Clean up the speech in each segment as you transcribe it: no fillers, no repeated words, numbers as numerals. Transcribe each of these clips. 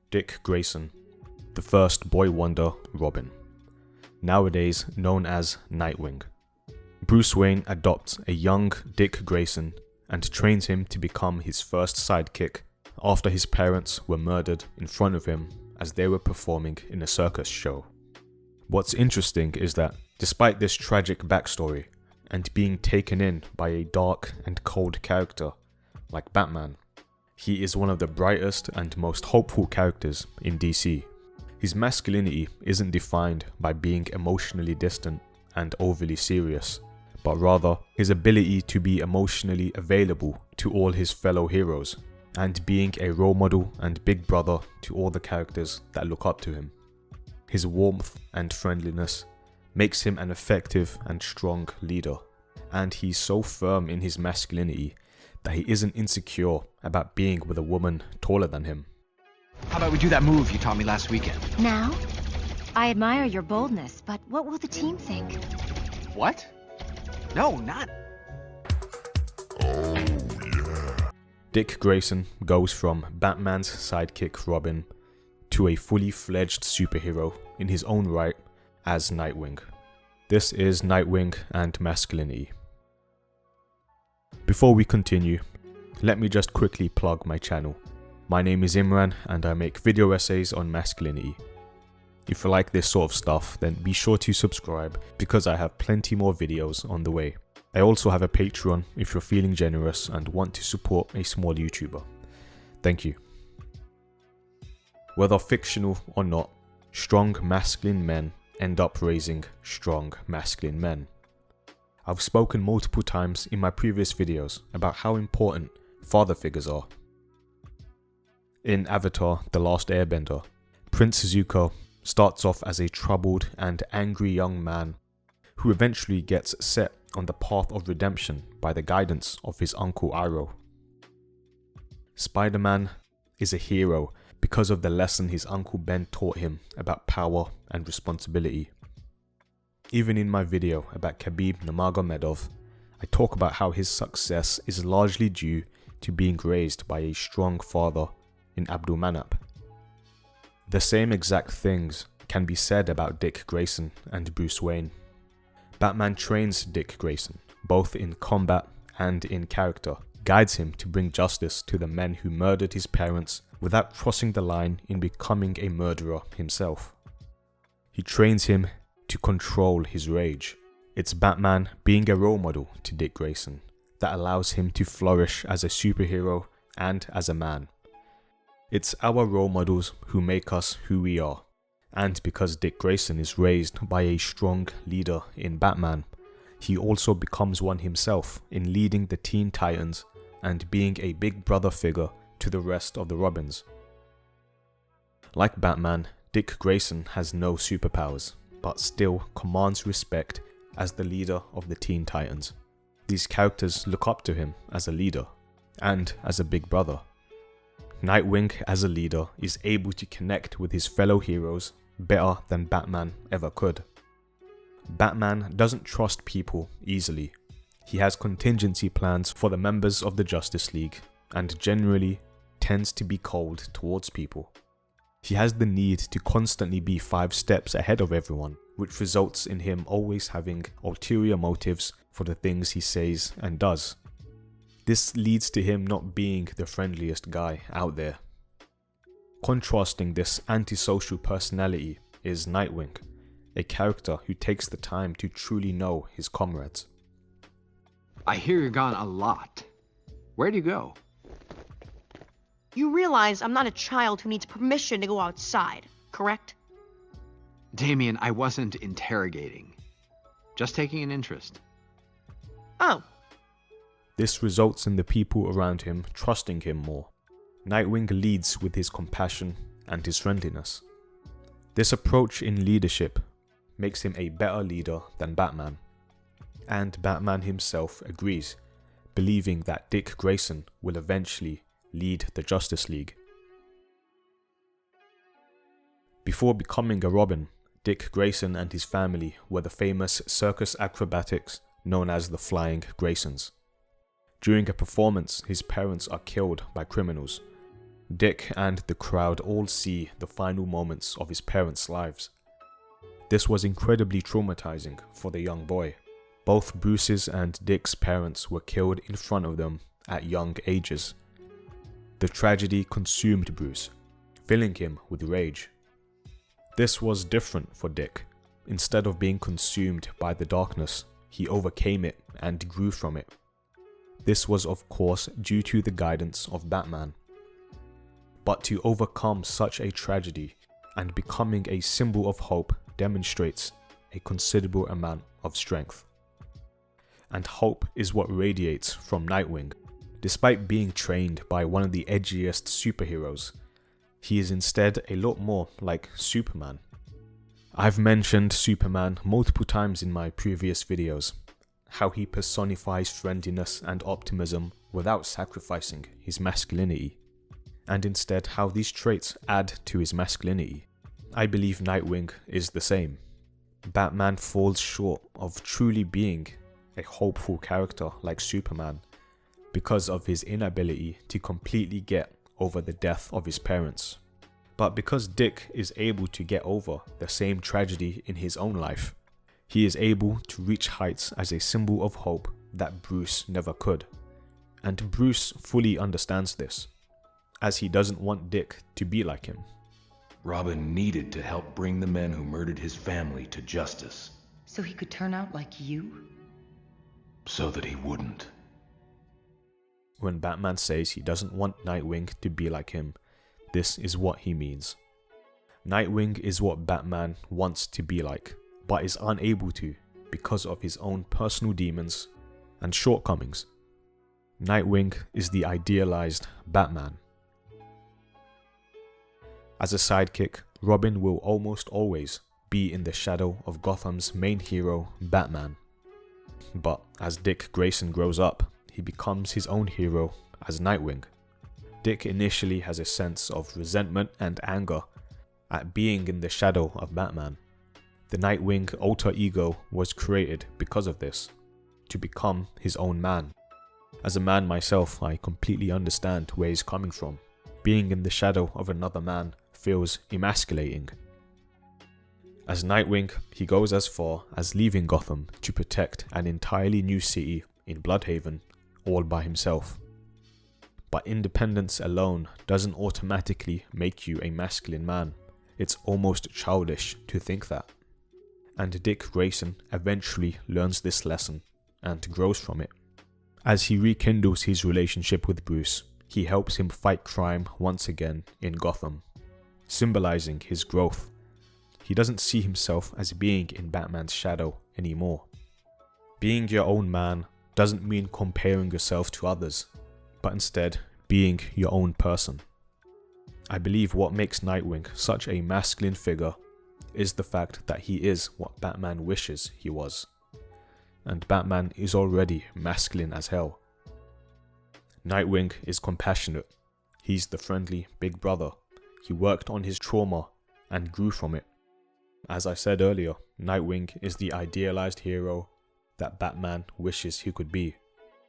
Dick Grayson, the first boy wonder Robin, nowadays known as Nightwing. Bruce Wayne adopts a young Dick Grayson and trains him to become his first sidekick after his parents were murdered in front of him as they were performing in a circus show. What's interesting is that despite this tragic backstory and being taken in by a dark and cold character like Batman, he is one of the brightest and most hopeful characters in DC. His masculinity isn't defined by being emotionally distant and overly serious, but rather his ability to be emotionally available to all his fellow heroes and being a role model and big brother to all the characters that look up to him. His warmth and friendliness makes him an effective and strong leader, and he's so firm in his masculinity that he isn't insecure about being with a woman taller than him. How about we do that move you taught me last weekend? Now? I admire your boldness, but what will the team think? What? No, not... Dick Grayson goes from Batman's sidekick Robin to a fully fledged superhero in his own right as Nightwing. This is Nightwing and Masculinity. Before we continue, let me just quickly plug my channel. My name is Imran and I make video essays on masculinity. If you like this sort of stuff, then be sure to subscribe because I have plenty more videos on the way. I also have a Patreon if you're feeling generous and want to support a small YouTuber. Thank you. Whether fictional or not, strong masculine men end up raising strong masculine men. I've spoken multiple times in my previous videos about how important father figures are. In Avatar: The Last Airbender, Prince Zuko starts off as a troubled and angry young man who eventually gets set on the path of redemption by the guidance of his uncle Iroh. Spider-Man is a hero because of the lesson his uncle Ben taught him about power and responsibility. Even in my video about Khabib Nurmagomedov, I talk about how his success is largely due to being raised by a strong father in Abdul Manap. The same exact things can be said about Dick Grayson and Bruce Wayne. Batman trains Dick Grayson, both in combat and in character, guides him to bring justice to the men who murdered his parents without crossing the line in becoming a murderer himself. He trains him to control his rage. It's Batman being a role model to Dick Grayson that allows him to flourish as a superhero and as a man. It's our role models who make us who we are. And because Dick Grayson is raised by a strong leader in Batman, he also becomes one himself in leading the Teen Titans and being a big brother figure to the rest of the Robins. Like Batman, Dick Grayson has no superpowers, but still commands respect as the leader of the Teen Titans. These characters look up to him as a leader and as a big brother. Nightwing as a leader is able to connect with his fellow heroes better than Batman ever could. Batman doesn't trust people easily. He has contingency plans for the members of the Justice League and generally tends to be cold towards people. He has the need to constantly be 5 steps ahead of everyone, which results in him always having ulterior motives for the things he says and does. This leads to him not being the friendliest guy out there. Contrasting this antisocial personality is Nightwing, a character who takes the time to truly know his comrades. I hear you're gone a lot. Where'd you go? You realize I'm not a child who needs permission to go outside, correct? Damien, I wasn't interrogating. Just taking an interest. Oh. This results in the people around him trusting him more. Nightwing leads with his compassion and his friendliness. This approach in leadership makes him a better leader than Batman. And Batman himself agrees, believing that Dick Grayson will eventually lead the Justice League. Before becoming a Robin, Dick Grayson and his family were the famous circus acrobatics known as the Flying Graysons. During a performance, his parents are killed by criminals, Dick and the crowd all see the final moments of his parents' lives. This was incredibly traumatizing for the young boy. Both Bruce's and Dick's parents were killed in front of them at young ages. The tragedy consumed Bruce, filling him with rage. This was different for Dick. Instead of being consumed by the darkness, he overcame it and grew from it. This was of course due to the guidance of Batman. But to overcome such a tragedy and becoming a symbol of hope demonstrates a considerable amount of strength. And hope is what radiates from Nightwing. Despite being trained by one of the edgiest superheroes, he is instead a lot more like Superman. I've mentioned Superman multiple times in my previous videos, how he personifies friendliness and optimism without sacrificing his masculinity, and instead how these traits add to his masculinity. I believe Nightwing is the same. Batman falls short of truly being a hopeful character like Superman because of his inability to completely get over the death of his parents. But because Dick is able to get over the same tragedy in his own life, he is able to reach heights as a symbol of hope that Bruce never could. And Bruce fully understands this, as he doesn't want Dick to be like him. Robin needed to help bring the men who murdered his family to justice. So he could turn out like you? So that he wouldn't. When Batman says he doesn't want Nightwing to be like him, this is what he means. Nightwing is what Batman wants to be like, but is unable to because of his own personal demons and shortcomings. Nightwing is the idealized Batman. As a sidekick, Robin will almost always be in the shadow of Gotham's main hero, Batman. But as Dick Grayson grows up, he becomes his own hero as Nightwing. Dick initially has a sense of resentment and anger at being in the shadow of Batman. The Nightwing alter ego was created because of this, to become his own man. As a man myself, I completely understand where he's coming from. Being in the shadow of another man feels emasculating. As Nightwing, he goes as far as leaving Gotham to protect an entirely new city in Bloodhaven, all by himself. But independence alone doesn't automatically make you a masculine man. It's almost childish to think that. And Dick Grayson eventually learns this lesson and grows from it. As he rekindles his relationship with Bruce, he helps him fight crime once again in Gotham, symbolizing his growth. He doesn't see himself as being in Batman's shadow anymore. Being your own man doesn't mean comparing yourself to others, but instead being your own person. I believe what makes Nightwing such a masculine figure is the fact that he is what Batman wishes he was. And Batman is already masculine as hell. Nightwing is compassionate. He's the friendly big brother. He worked on his trauma and grew from it. As I said earlier, Nightwing is the idealized hero that Batman wishes he could be.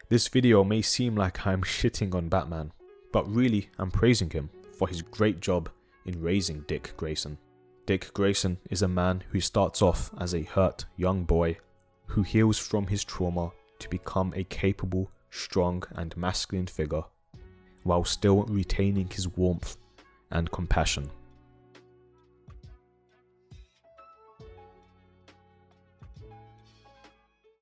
This video may seem like I'm shitting on Batman, but really I'm praising him for his great job in raising Dick Grayson. Dick Grayson is a man who starts off as a hurt young boy who heals from his trauma to become a capable, strong and masculine figure, while still retaining his warmth and compassion.